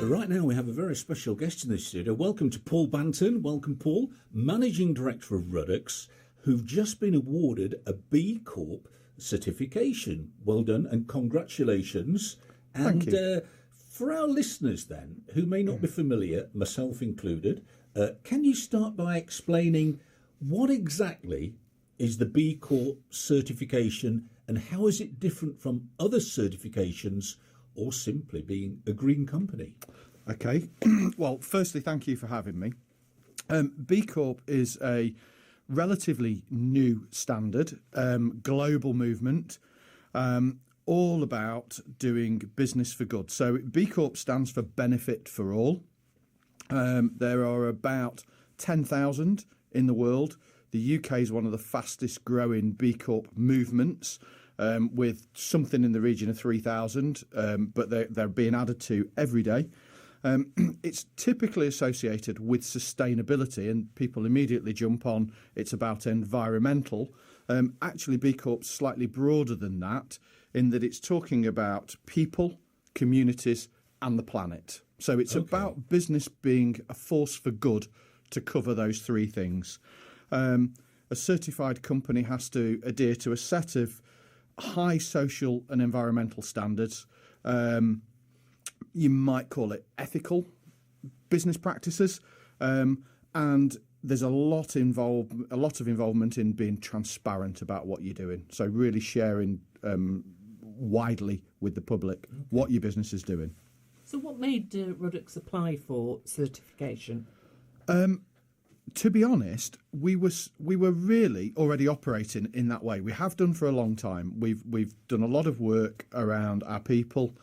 Right now we have a very special guest in the studio. Welcome to Paul Banton. Welcome, Paul, Managing Director of Ruddocks, who've just been awarded a B Corp certification. Well done and congratulations. Thank you. For our listeners then, who may not be familiar, myself included, can you start by explaining what exactly is the B Corp certification and how is it different from other certifications or simply being a green company? Okay. Well, firstly, thank you for having me. B Corp is a relatively new standard, global movement, all about doing business for good. So B Corp stands for Benefit for All. There are about 10,000 in the world. The UK is one of the fastest growing B Corp movements, with something in the region of 3,000, but they're being added to every day. It's typically associated with sustainability, and people immediately jump on it's about environmental. Actually, B Corp's slightly broader than that, in that it's talking about people, communities, and the planet. So it's about business being a force for good to cover those three things. A certified company has to adhere to a set of high social and environmental standards. You might call it ethical business practices, and there's a lot of involvement in being transparent about what you're doing. So really sharing widely with the public what your business is doing. So what made Ruddocks apply for certification? To be honest, we were really already operating in that way. We have done for a long time. We've done a lot of work around our people,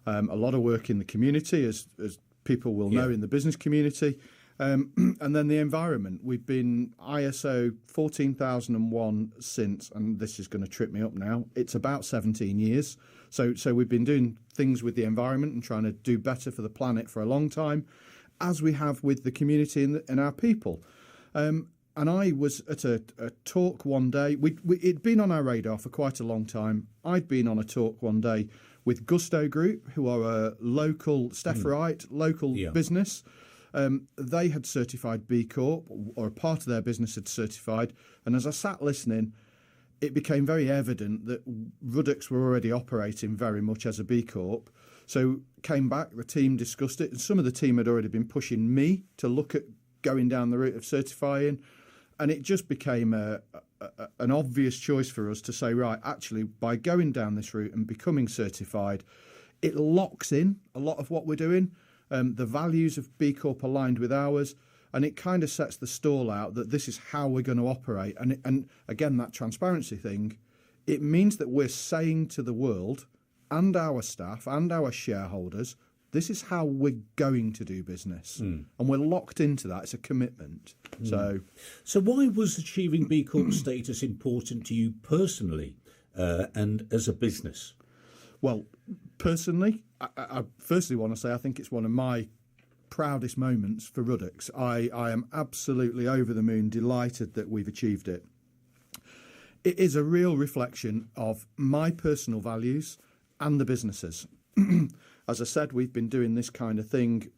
a lot of work in the community, as people will know in the business community, and then the environment. We've been ISO 14001 since, and this is going to trip me up now, it's about 17 years. So we've been doing things with the environment and trying to do better for the planet for a long time, as we have with the community and our people. And I was at a talk one day. It'd been on our radar for quite a long time. I'd been on a talk one day with Gusto Group, who are a local, Steph Wright, local business. They had certified B Corp, or a part of their business had certified. And as I sat listening, it became very evident that Ruddocks were already operating very much as a B Corp. So came back, the team discussed it, and some of the team had already been pushing me to look at going down the route of certifying, and it just became an obvious choice for us to say, right, actually, by going down this route and becoming certified, it locks in a lot of what we're doing. The values of B Corp aligned with ours, and it kind of sets the stall out that this is how we're going to operate. And again, that transparency thing, it means that we're saying to the world and our staff and our shareholders, this is how we're going to do business. And we're locked into that. It's a commitment. So why was achieving B Corp status important to you personally and as a business? Well, personally, I firstly want to say I think it's one of my proudest moments for Ruddocks. I am absolutely over the moon, delighted that we've achieved it. It is a real reflection of my personal values and the businesses. As I said, we've been doing this kind of thing,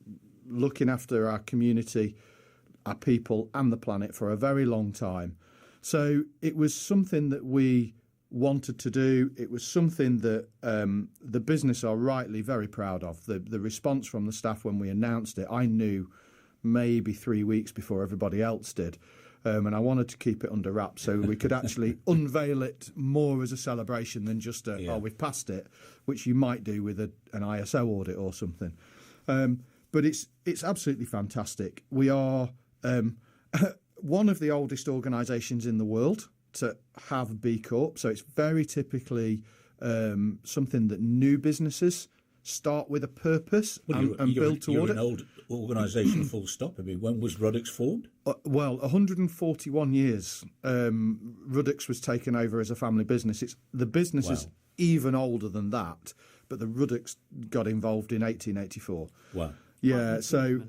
looking after our community, our people and the planet for a very long time. So it was something that we wanted to do. It was something that the business are rightly very proud of. The response from the staff when we announced it, I knew maybe 3 weeks before everybody else did. And I wanted to keep it under wraps so we could actually unveil it more as a celebration than just oh, we've passed it, which you might do with an ISO audit or something. But it's absolutely fantastic. We are one of the oldest organisations in the world to have B Corp, so it's very typically something that new businesses start with a purpose and build toward it. You're an old organisation, full stop. I mean, when was Ruddocks formed? Well, 141 years. Ruddocks was taken over as a family business. The business is even older than that, but the Ruddocks got involved in 1884. Wow. Yeah, so...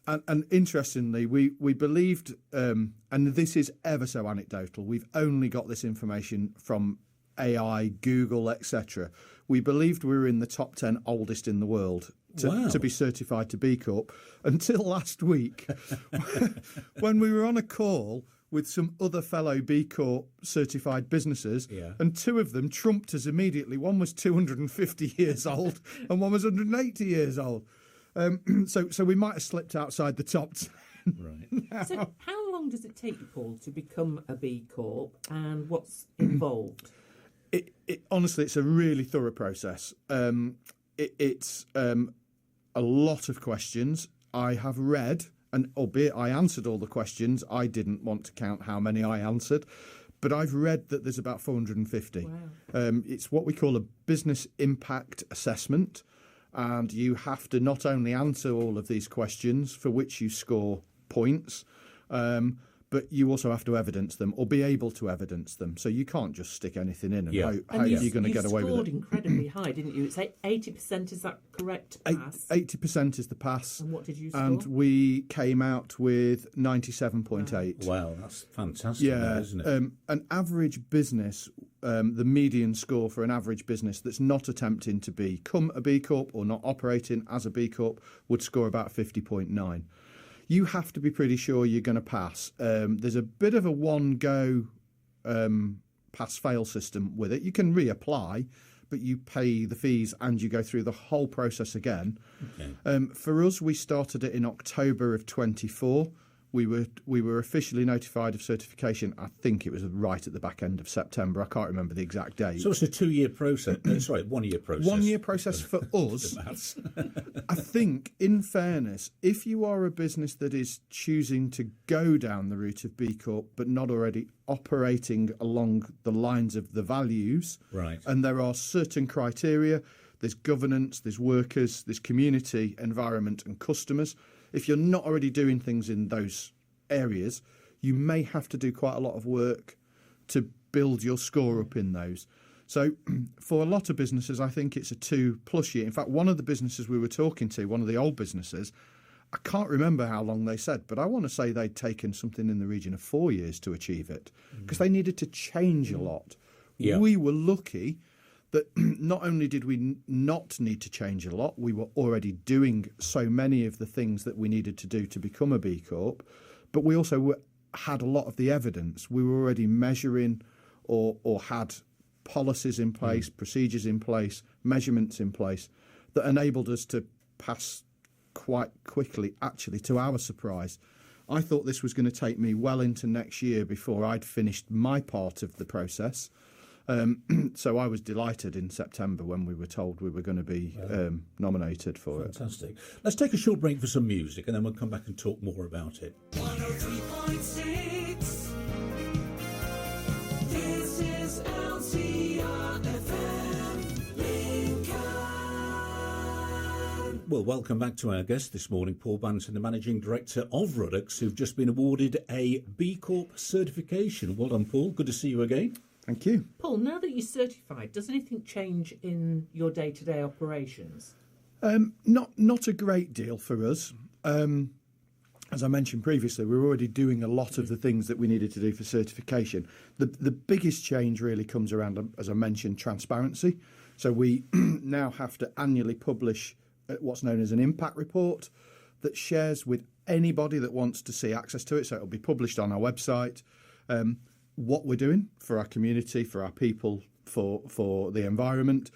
And interestingly, we believed, and this is ever so anecdotal, we've only got this information from AI, Google, etc. We believed we were in the top 10 oldest in the world. to be certified to B Corp until last week when we were on a call with some other fellow B Corp certified businesses, and two of them trumped us immediately. One was 250 years old and one was 180 years old. So we might have slipped outside the top 10. Right. So how long does it take you, Paul, to become a B Corp, and what's involved? Honestly, it's a really thorough process. It's a lot of questions. I have read, and albeit I answered all the questions, I didn't want to count how many I answered, but I've read that there's about 450. Wow. It's what we call a business impact assessment, and you have to not only answer all of these questions for which you score points, but you also have to evidence them or be able to evidence them. So you can't just stick anything in and hope you're going to get away with it. You scored incredibly high, didn't you? It's 80%, is that correct? Pass? 80% is the pass. And what did you score? And we came out with 97.8. Wow, that's fantastic, isn't it? An average business, the median score for an average business that's not attempting to become a B Corp or not operating as a B Corp would score about 50.9. You have to be pretty sure you're going to pass. There's a bit of a one-go pass-fail system with it. You can reapply, but you pay the fees and you go through the whole process again. Okay. For us, we started it in October of 24. We were officially notified of certification. I think it was right at the back end of September. I can't remember the exact date. So it's a 2-year process. 1 year process. 1 year process for us. I think, in fairness, if you are a business that is choosing to go down the route of B Corp but not already operating along the lines of the values, right, and there are certain criteria, there's governance, there's workers, there's community, environment and customers. If you're not already doing things in those areas, you may have to do quite a lot of work to build your score up in those. So for a lot of businesses, I think it's a 2+ year. In fact, one of the businesses we were talking to, one of the old businesses, I can't remember how long they said, but I want to say they'd taken something in the region of 4 years to achieve it because they needed to change a lot. Yeah. We were lucky that not only did we not need to change a lot, we were already doing so many of the things that we needed to do to become a B Corp, but we also had a lot of the evidence. We were already measuring or had policies in place, procedures in place, measurements in place that enabled us to pass quite quickly, actually, to our surprise. I thought this was going to take me well into next year before I'd finished my part of the process. So I was delighted in September when we were told we were going to be nominated for it. Fantastic. Let's take a short break for some music and then we'll come back and talk more about it. 103.6. This is LCR FM Lincoln. Well, welcome back to our guest this morning, Paul Banton, the Managing Director of Ruddocks, who've just been awarded a B Corp certification. Well done, Paul. Good to see you again. Thank you. Paul, now that you're certified, does anything change in your day-to-day operations? Not a great deal for us. As I mentioned previously, we were already doing a lot of the things that we needed to do for certification. The biggest change really comes around, as I mentioned, transparency. So we now have to annually publish what's known as an impact report that shares with anybody that wants to see access to it. So it'll be published on our website. What we're doing for our community, for our people, for the environment,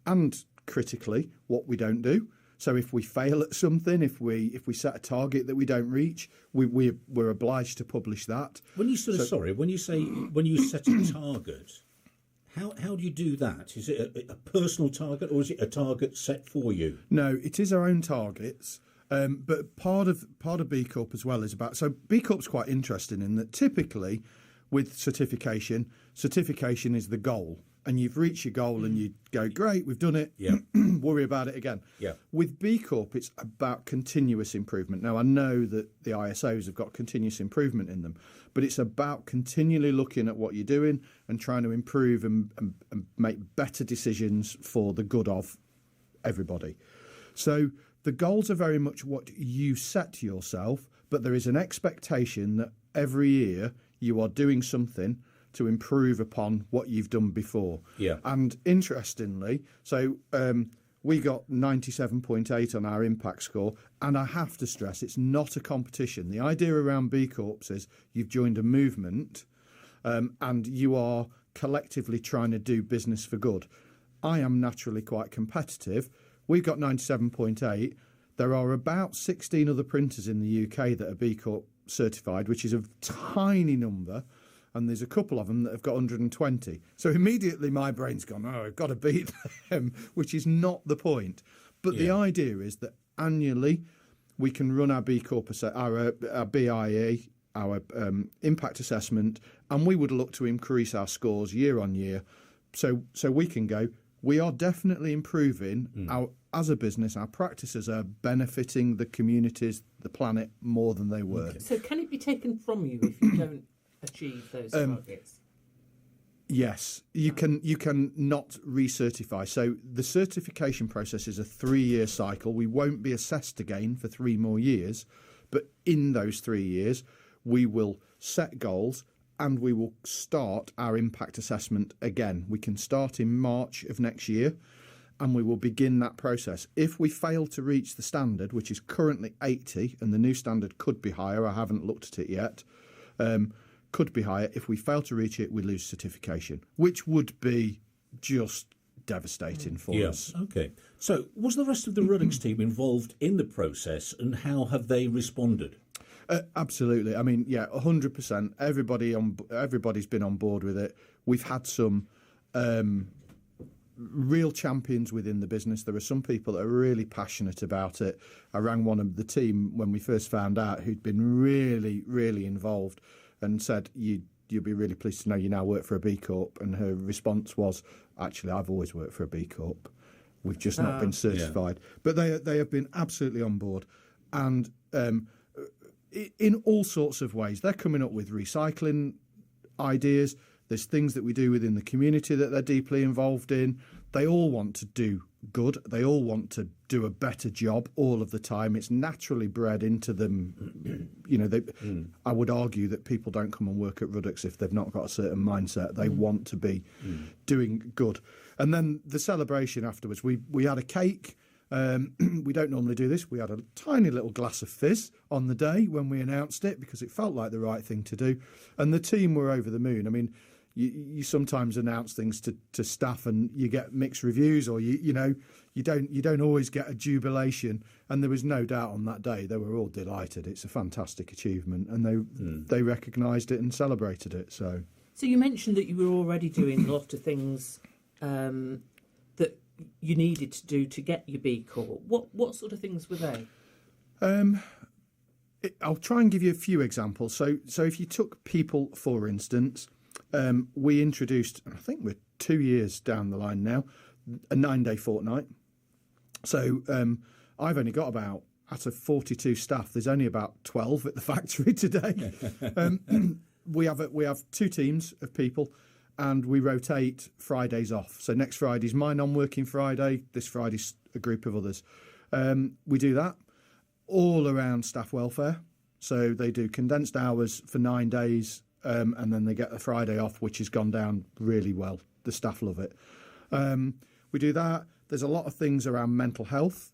and critically, what we don't do. So if we fail at something, if we set a target that we don't reach, we're obliged to publish that. When you set a target, how do you do that? Is it a personal target or is it a target set for you? No, it is our own targets. But part of B Corp as well is about. So B Corp's quite interesting in that typically, with certification is the goal. And you've reached your goal and you go, great, we've done it. Yeah. Worry about it again. Yeah. With B Corp, it's about continuous improvement. Now, I know that the ISOs have got continuous improvement in them, but it's about continually looking at what you're doing and trying to improve and make better decisions for the good of everybody. So the goals are very much what you set yourself, but there is an expectation that every year you are doing something to improve upon what you've done before. Yeah. And interestingly, so We got 97.8 on our impact score, and I have to stress it's not a competition. The idea around B Corps is you've joined a movement and you are collectively trying to do business for good. I am naturally quite competitive. We've got 97.8. There are about 16 other printers in the UK that are B Corp certified, which is a tiny number, and there's a couple of them that have got 120. So immediately my brain's gone, oh, I've got to beat them, which is not the point. But the idea is that annually we can run our B Corp, our BIE, our impact assessment, and we would look to increase our scores year on year. So we can go, we are definitely improving as a business. Our practices are benefiting the communities, the planet, more than they were. Okay. So can it be taken from you if you don't achieve those targets? Yes, you can not recertify. So the certification process is a 3-year cycle. We won't be assessed again for 3 more years, but in those 3 years, we will set goals and we will start our impact assessment again. We can start in March of next year and we will begin that process. If we fail to reach the standard, which is currently 80, and the new standard could be higher, I haven't looked at it yet, could be higher. If we fail to reach it, we lose certification, which would be just devastating for us. Okay. So was the rest of the Ruddocks team involved in the process, and how have they responded? Absolutely. I mean, 100%. Everybody's been on board with it. We've had some real champions within the business. There are some people that are really passionate about it. I rang one of the team when we first found out who'd been really, really involved and said, you'll be really pleased to know you now work for a B Corp. And her response was, actually, I've always worked for a B Corp. We've just not been certified. But they have been absolutely on board. And in all sorts of ways. They're coming up with recycling ideas. There's things that we do within the community that they're deeply involved in. They all want to do good. They all want to do a better job all of the time. It's naturally bred into them. I would argue that people don't come and work at Ruddocks if they've not got a certain mindset. They want to be doing good. And then the celebration afterwards, we had a cake. We don't normally do this. We had a tiny little glass of fizz on the day when we announced it because it felt like the right thing to do. And the team were over the moon. I mean, you sometimes announce things to staff and you get mixed reviews, or you don't always get a jubilation. And there was no doubt on that day they were all delighted. It's a fantastic achievement, and they recognised it and celebrated it. So you mentioned that you were already doing a lot of things that you needed to do to get your B Corp. What sort of things were they? I'll try and give you a few examples. So if you took people, for instance, we introduced, I think we're 2 years down the line now, a 9-day fortnight. So I've only got about, out of 42 staff, there's only about 12 at the factory today. We have 2 teams of people, and we rotate Fridays off. So next Friday's my non-working Friday. This Friday's a group of others. We do that all around staff welfare. So they do condensed hours for 9 days, and then they get the Friday off, which has gone down really well. The staff love it. We do that. There's a lot of things around mental health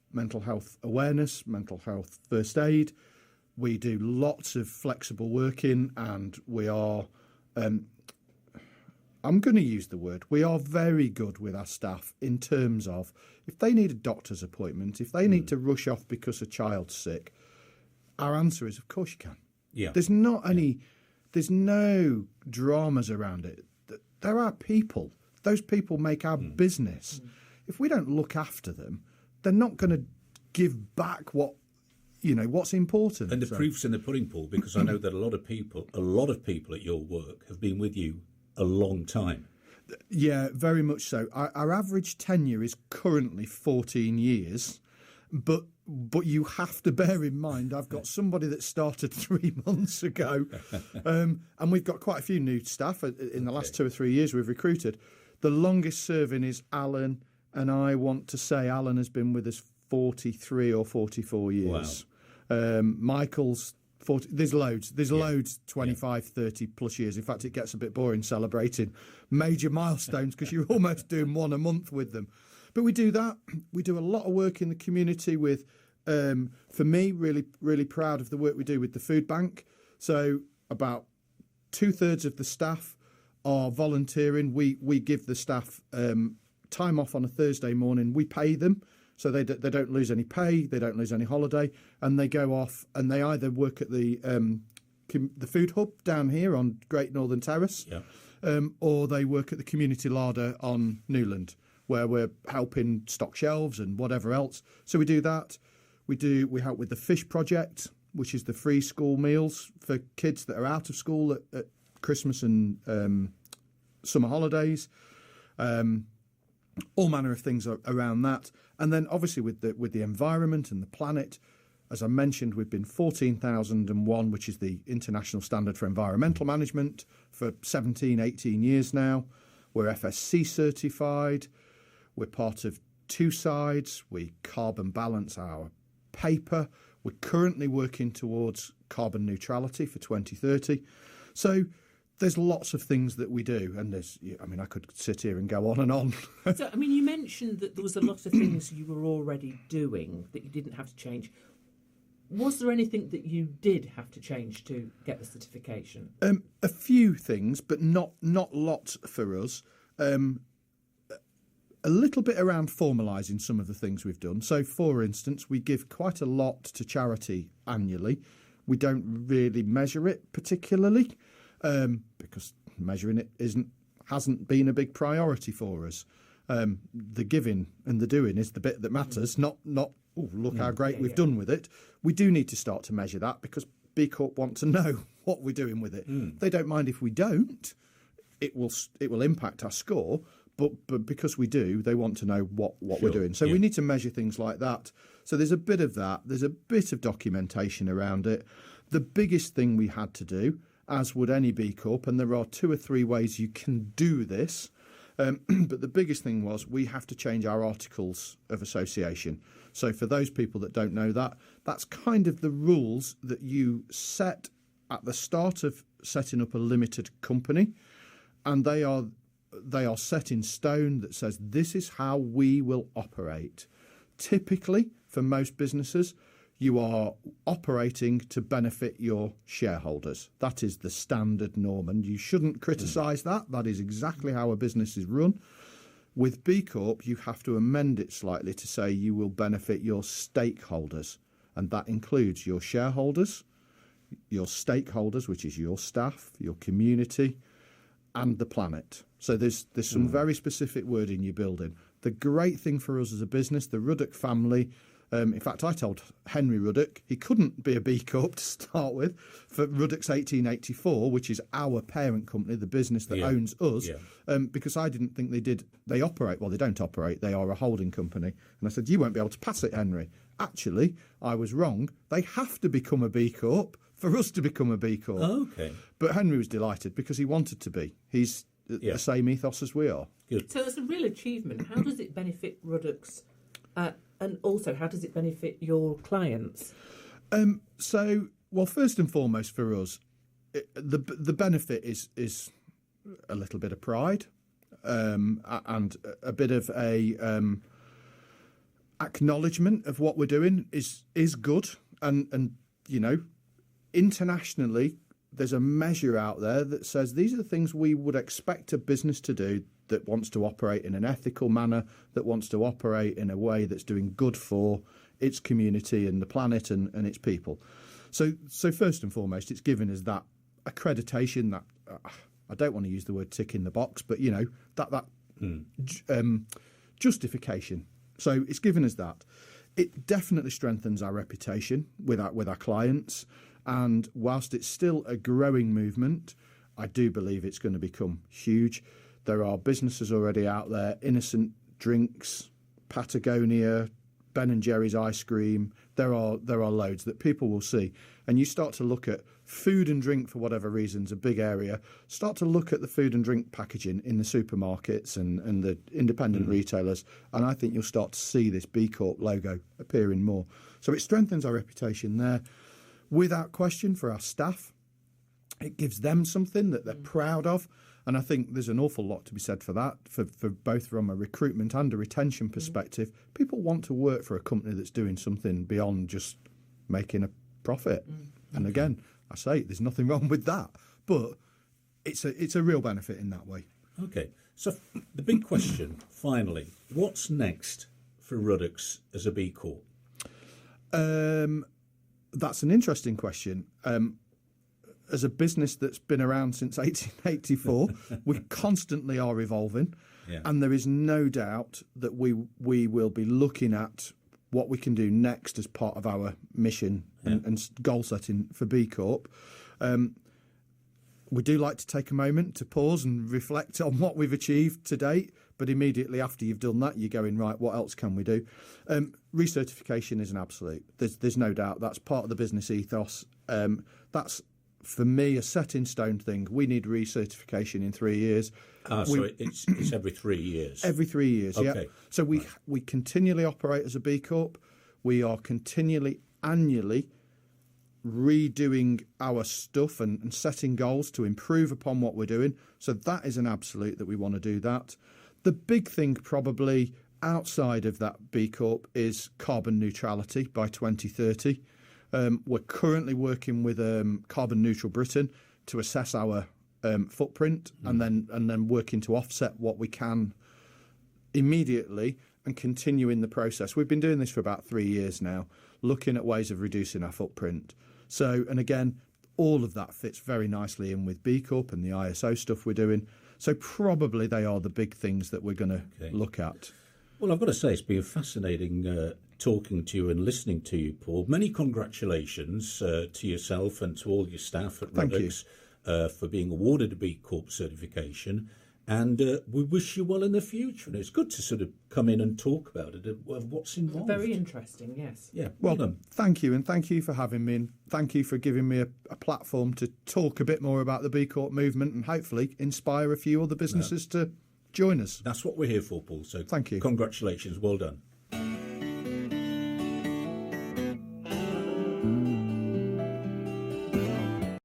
awareness, mental health first aid. We do lots of flexible working, and we are... I'm going to use the word, we are very good with our staff in terms of if they need a doctor's appointment, if they need to rush off because a child's sick, our answer is, of course you can. Yeah. There's no dramas around it. There are people. Those people make our business. If we don't look after them, they're not going to give back what's important. And the proof's in the pudding, Paul, because I know that a lot of people at your work have been with you a long time. Yeah, very much so. Our average tenure is currently 14 years, but you have to bear in mind I've got somebody that started 3 months ago, and we've got quite a few new staff in the last 2 or 3 years we've recruited. The longest serving is Alan, and I want to say Alan has been with us 43 or 44 years. Wow. Michael's 40, there's loads 25, 30 plus years. In fact, it gets a bit boring celebrating major milestones because you're almost doing one a month with them. But we do that. We do a lot of work in the community with, for me, really, really proud of the work we do with the food bank. So about 2/3 of the staff are volunteering. We give the staff time off on a Thursday morning. We pay them, so they don't lose any pay, they don't lose any holiday, and they go off and they either work at the food hub down here on Great Northern Terrace, or they work at the community larder on Newland, where we're helping stock shelves and whatever else. So we do that. We help with the fish project, which is the free school meals for kids that are out of school at Christmas and summer holidays. All manner of things around that. And then obviously with the environment and the planet, as I mentioned, we've been 14,001, which is the international standard for environmental management, for 17, 18 years now. We're FSC certified. We're part of Two Sides. We carbon balance our paper. We're currently working towards carbon neutrality for 2030. So there's lots of things that we do, and I could sit here and go on and on. So, you mentioned that there was a lot of things you were already doing that you didn't have to change. Was there anything that you did have to change to get the certification? A few things, but not lots for us. A little bit around formalising some of the things we've done. So, for instance, we give quite a lot to charity annually. We don't really measure it particularly, because measuring it hasn't been a big priority for us. The giving and the doing is the bit that matters, not look how great we've done with it. We do need to start to measure that, because B Corp want to know what we're doing with it. They don't mind if we don't. It will impact our score, but because we do, they want to know what we're doing. So we need to measure things like that. So there's a bit of that. There's a bit of documentation around it. The biggest thing we had to do, as would any B Corp, and there are 2 or 3 ways you can do this, but the biggest thing was we have to change our articles of association. So for those people that don't know that, that's kind of the rules that you set at the start of setting up a limited company, and they are set in stone that says this is how we will operate. Typically, for most businesses, you are operating to benefit your shareholders. That is the standard norm, and you shouldn't criticise that. That is exactly how a business is run. With B Corp, you have to amend it slightly to say you will benefit your stakeholders, and that includes your shareholders, your stakeholders, which is your staff, your community, and the planet. So there's some very specific wording you're building. The great thing for us as a business, the Ruddock family, in fact, I told Henry Ruddock he couldn't be a B Corp to start with for Ruddocks 1884, which is our parent company, the business that owns us, because I didn't think they operate. Well, they don't operate. They are a holding company. And I said, you won't be able to pass it, Henry. Actually, I was wrong. They have to become a B Corp for us to become a B Corp. Oh, okay. But Henry was delighted because he wanted to be. He's the same ethos as we are. Good. So it's a real achievement. How does it benefit Ruddocks? And also, how does it benefit your clients? Well, first and foremost for us, the benefit is a little bit of pride and a bit of a acknowledgement of what we're doing is good. And internationally, there's a measure out there that says these are the things we would expect a business to do that wants to operate in an ethical manner, that wants to operate in a way that's doing good for its community and the planet and its people. So first and foremost, it's given us that accreditation, that I don't want to use the word tick in the box, but justification. So it's given us that. It definitely strengthens our reputation with our clients, and whilst it's still a growing movement, I do believe it's going to become huge. There are businesses already out there, Innocent Drinks, Patagonia, Ben & Jerry's ice cream. There are loads that people will see. And you start to look at food and drink, for whatever reason's a big area. Start to look at the food and drink packaging in the supermarkets and the independent retailers. And I think you'll start to see this B Corp logo appearing more. So it strengthens our reputation there. Without question, for our staff, it gives them something that they're proud of. And I think there's an awful lot to be said for that, for both from a recruitment and a retention perspective. People want to work for a company that's doing something beyond just making a profit. And again, I say there's nothing wrong with that, but it's a real benefit in that way. Okay, so the big question, finally, what's next for Ruddocks as a B Corp? That's an interesting question. As a business that's been around since 1884, we constantly are evolving, and there is no doubt that we will be looking at what we can do next as part of our mission and goal setting for B Corp. We do like to take a moment to pause and reflect on what we've achieved to date, but immediately after you've done that, you're going, right, what else can we do? Recertification is an absolute. There's no doubt. That's part of the business ethos. That's, for me, a set-in-stone thing. We need recertification in 3 years. So it's every 3 years? Every 3 years, okay. yeah. So we continually operate as a B Corp. We are continually, annually, redoing our stuff and setting goals to improve upon what we're doing. So that is an absolute that we want to do that. The big thing probably outside of that B Corp is carbon neutrality by 2030. We're currently working with Carbon Neutral Britain to assess our footprint and then working to offset what we can immediately and continue in the process. We've been doing this for about 3 years now, looking at ways of reducing our footprint. So, and again, all of that fits very nicely in with B Corp and the ISO stuff we're doing. So probably they are the big things that we're going to look at. Well, I've got to say, it's been fascinating talking to you and listening to you, Paul. Many congratulations to yourself and to all your staff at Ruddocks for being awarded a B Corp certification. And we wish you well in the future. And it's good to sort of come in and talk about it, of what's involved. Very interesting, yes. Yeah, well done. Thank you, and thank you for having me, and thank you for giving me a platform to talk a bit more about the B Corp movement and hopefully inspire a few other businesses to join us. That's what we're here for, Paul. So thank you. Congratulations. Well done.